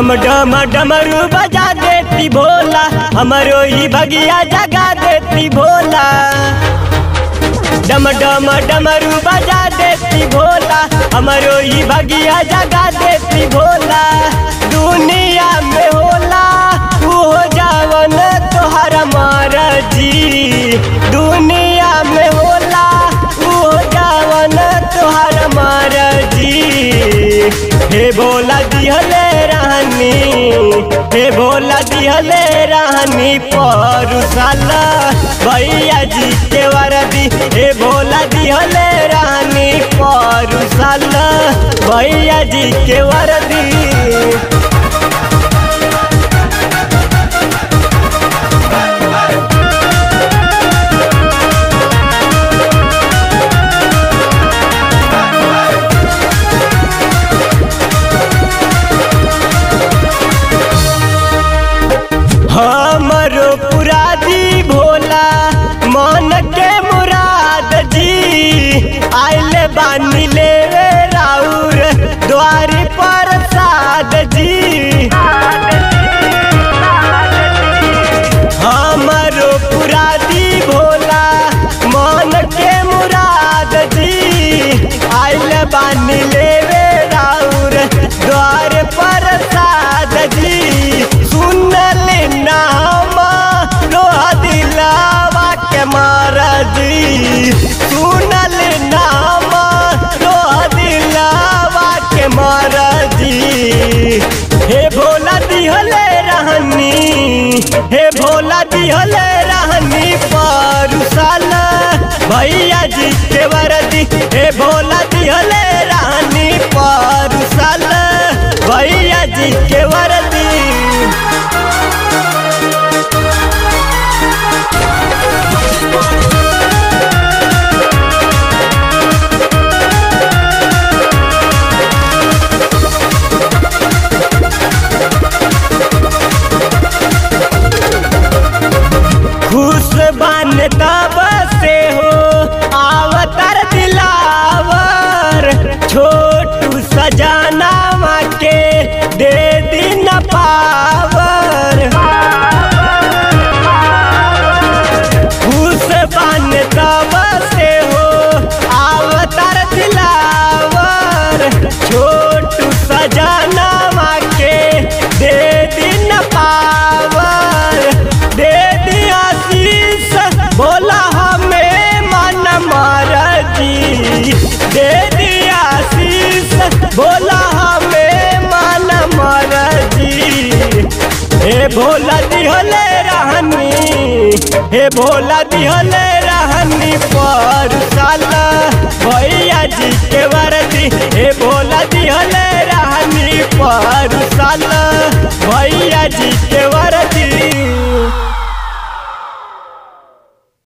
डम डम डमरू बजा देती भोला, हमरो ही भगिया जगा देती भोला। डम डम डमरू बजा देती भोला, हमरो ही भगिया जगा देती भोला। दुनिया में होला तू हो जावन तोहर मरजी, दुनिया में होला तू हो जावन तोहर मरजी। हे भोला दिहले रानी, हे भोला दिहले रानी परुसाला भैया जी के वरदी। हे भोला दिहले रानी परुसाला भैया जी के वरदी। हमरो पुरादी भोला मन के मुराद जी, आइले बानी लेवे राउर द्वारी पर साद जी। हमरो पुरादी भोला मन के मुराद जी, आइले बानी लेवे राउर द्वार पर साद जी। सुनल नाम रो दिलावा के मरजी। हे भोला दिहले रहनी, हे भोला दिहले रहनी परुसाला भैया जी के वरदी। हे भोला दिहले रहनी परुसाला भैया जी के वरदी। खुश बन तब से हो आवतर दिलावर, छोटू सजाना के दे दिन पावर। खुश बन तब से हो आवतर दिलावर, छोटू सजाना के दे दिन पावर। दे दिया भोला हमें मन मरजी, दे दिया शीश भोला हमें मन मरजी। हे भोला दिहले रहनी, हे भोला दिहले रहनी परुसाला भैया जी के वरदी। हे भोला दिहले रहनी परुसाला भैया जी के वरदी।